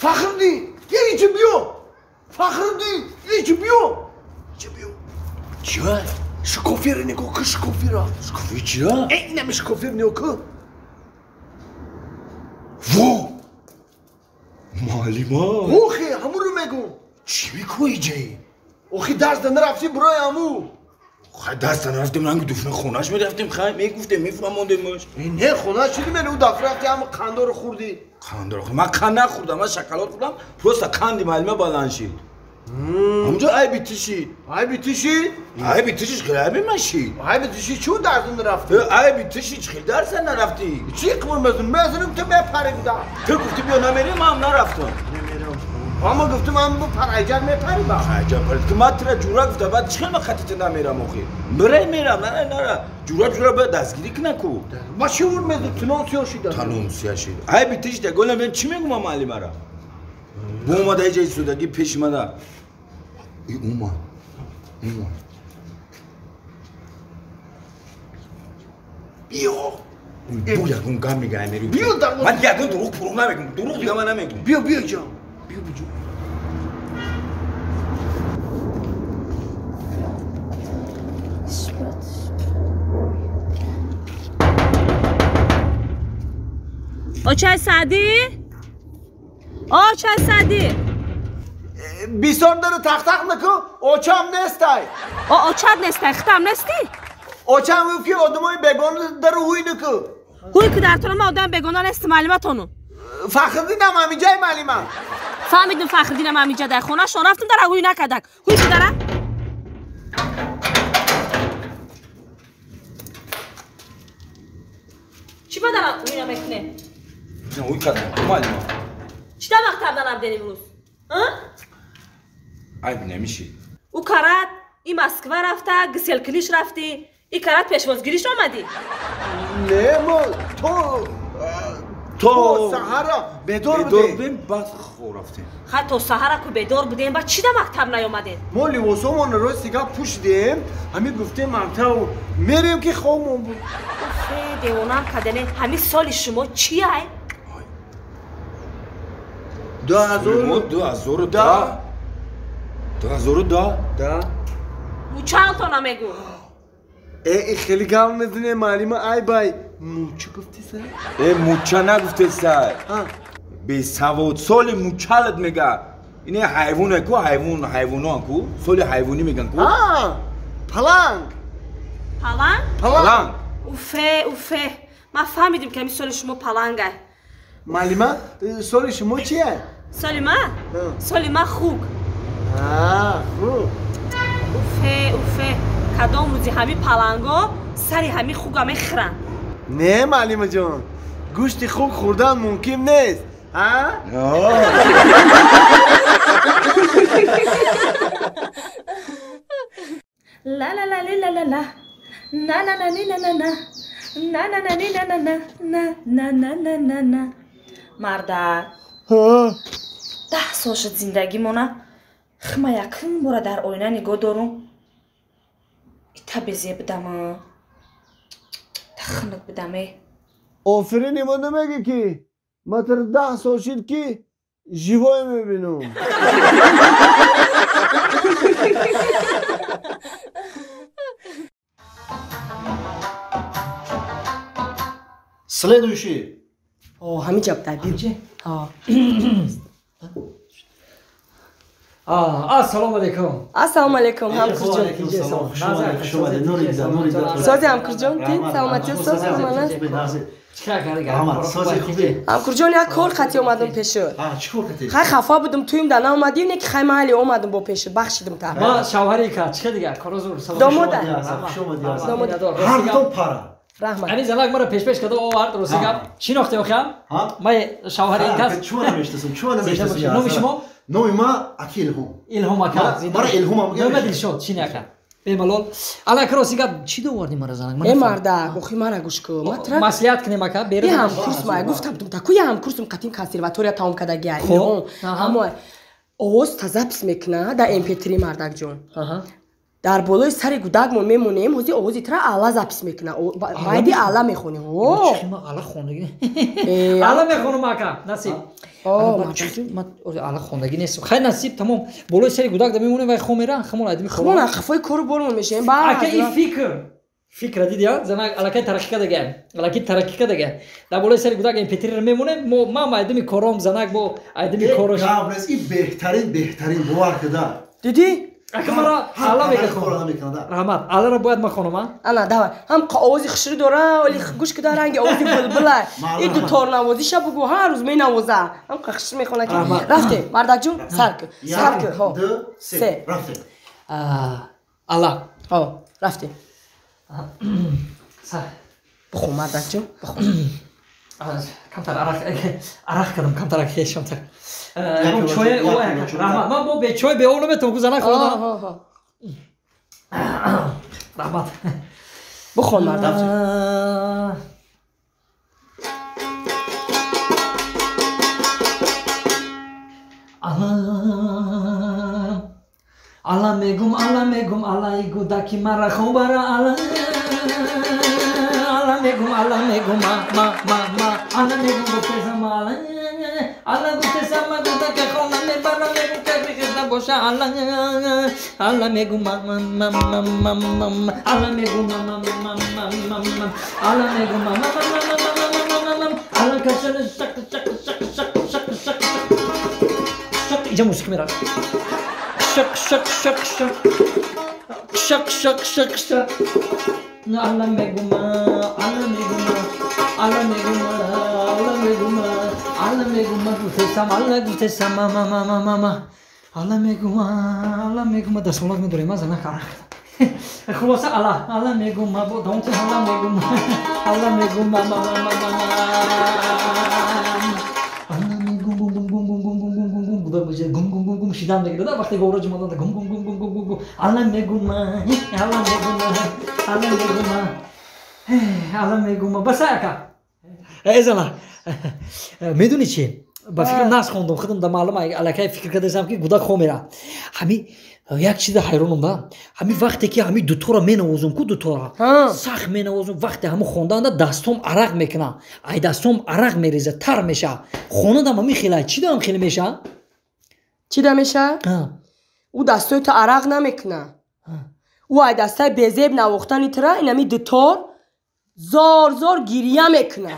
Fakhruddin, gel içi biyo. Fakhruddin, içi biyo. İçi biyo. Çiğ? Şkoferi ne koku şkofera? Şkoferi çiğ? Ne mi şkoferi ne oku? Vo! Malima. Oxi, hamuru megu. چی میکنی جایی؟ اوخی درس نرفتی برای عمو. خواهی دست نرفتیم رنگ دوفنه خونهش میرفتیم خواهی میگفته میفهموندیمش نه خونه چیلی من او دفعه رفتی همه قندار خوردی. قندار خورد من قند نخوردم من شکلات خوردم پروستا قندی معلومه بلند شید همونجا ای بیتیشید ای بیتیشید؟ ای بیتیشید خیلی ای بیمشید ای بیتیشید چون درس نرفتی؟ ای بیتیشید خیلی درس نرفتی چی قمر مزنم تو بپری بودم. تو گفتی بیا نمیریم من هم نرفتم اما گفتم من با پرایجر میپری با. پرایجر پرید که من تیره جورا گفته بعد چخیل من خطیت نمیرم آخی برای میرم نه جورا به دستگیری که نکو با چی ور میدون تنون سیاشید تنون سیاشید ای بیتیش ده گلم بین چی میگم من معلمه را bu اومده ایجای سودگی پیش مده ای اومد بیا بو یکون گم میگه میری بیا در من یکون دروغ پرو نمیگم دروغ دیگه من نمیگم بیا جان بیا آچه سعدی؟ آچه سعدی؟ بیسار داره تخت نکو آچم نستای آچه نسته ختم نستی؟ آچم وفی آدمای بگان داره هوی نکو هوی که در طول ما آدم بگانه نستی معلومت اونو فخردین هم همی جای معلومه فهمیدیم فخردین هم همی جای در خونه شون رفتیم داره هوی نکدک هوی که داره؟ چی با دارم هوی نمکنه؟ نه هوی کدم معلومه چی دا مکتب دارم دنیم روز؟ عیب نمیشی او کارت این مسکوه رفته گسیل کلیش رفتی این کارت پیشوازگیریش آمدی نه ما تو سهر بدور بودیم بعد خور رفتیم خواهد تو سهر که بدور بودیم بعد چی دا مکتب نیومدین ما لیواسمون روز سیگاه پوشیدیم همین گفتیم مکتب میریم که خوابمون بود دیوانم کدنه همین سال شما چی های؟ 2010 او چند تا نمیگو ای خیلی گم میزنه معلومه ای بای موچه گفتی سر؟ ای موچه نگفته سر به سواد سال موچلت میگه اینه حیوانه کو حیوانه کو سال حیوانی میگن کو پلنگ اوفه ما فهمیدیم که همین سال شما پلنگه معلومه سال شما چیه؟ سال ما خوک خوک اوفه کدام روزی همین پلنگا سری همین خوک همین خرن نه معلومه جان گوشت خوک خوردن ممکن نیست لا لا لا لا لا لا نه نه نه نه نه نه نه نه نه نه نه نه نه نه نه نه مرده 10 سال شد زندگی مونه خما یکم باره در آینه نگاه دارم ایتا بزیه بدم تخنک بدمه آفرین ما نمیگه که ما تر 10 سال شد که جیوای میبینم Следующий. همین جاب دادی السلام علیکم. السلام علیکم همکر جان. سازی همکر جان کی سلامتی ساز مالا. همکر جان یک کار خطی اومدم پیشو. خیلی خفا بودم تویم در نامدیم نه که خیلی محلی اومدم با پیش بخشیدم تا. ما شوهری که چه دیگه کارازور سلام. داماد. هر دو پارا. رحمت. یعنی زلاق مرا پیش کده آورد روزیگم چی نخته اخیام؟ ما شوهری این کس. چون نمیشتم چون نمیشتم. نومی شما؟ نومی ما اکیلهم. ایلهم اکل. برای ایلهم میگم. نمیدیل شد چی نکن. به ملول. الان کروسیگم چی دووردی مرا زنگ؟ ای مردا گوخی مرا گوش کو. ماترا. مسئولیت کنیم اکا بیرون. یه هم کورس ما گفتم تو تا کوی هم کورسم قطیم کنسرواتوریا تمام کرده گیاه. اما اوست تازه پس میکنه دا MP3 مردک جون. дар болои сари гудакмон мемонем ҳозир овози тра алла запис мекунам байди алла мехонем алла хондагӣ алла мехонам ака насиб алла хондагӣ нестм хай насиб тамом болои сари гудак да мемонем вай хомера хамон айдами хамон ақафои кору бормон мешавем ака и фикр дидя занак аллакай тараққӣ кардагем аллаки тараққӣ кардагем дар болои сари гудак ин петрира мемонем ман айдами кором занак бо айдами корош габрес и беҳтарин бовар када дидӣ ака мара алла мекунам раҳмат алларо бояд ман хонам ана давай ҳам овози хушрӯ дора оли гӯш куда ранги овози булбула и дуторнавозиша бугӯ ҳар рӯз менавоза ҳам хушрӯ мехона ки рафтем мардакҷон сар кӯ се рафтем алла рафтем бихӯ мардакҷон бихӯ камтар арақ кардам камтар кешамтар чой раҳмат ман бо бечой беоб наметавонам ку занак хонам раҳмат бихон мардам алла мегум аллаи гудаки мара хобара алла мегум алла мегум гуфтесам алла гуфтесам гудаки хона мебара мегум кабихида боша алла мегум алла мегум алла кашан шак иҷа мусиқа мерад шак alla meguma gutesam mama alla meguma dasmolat medorem azana kara خلاص alla meguma don't alla meguma гум шидан мегирад вақте говраҷ маданда гум алла мегума баса ака эзана медуни чи ба фикр нас хондам худам да маълум аллакай фикр кардам ки гудак хомера ҳами як чиза ҳайронам ба ҳами вақте ки ҳами дутора менавозам ку дутора сахт менавозам вақте ҳами хондаанда дастом арақ мекуна ай дастом арақ мереза тар меша хонадам ҳами хелай чи дам хеле меша چی دمیشه؟ او دستای تو عرق نمیکنه او ای دستای بیزیب نواختنی تره اینمی دوتار زار گیریه میکنه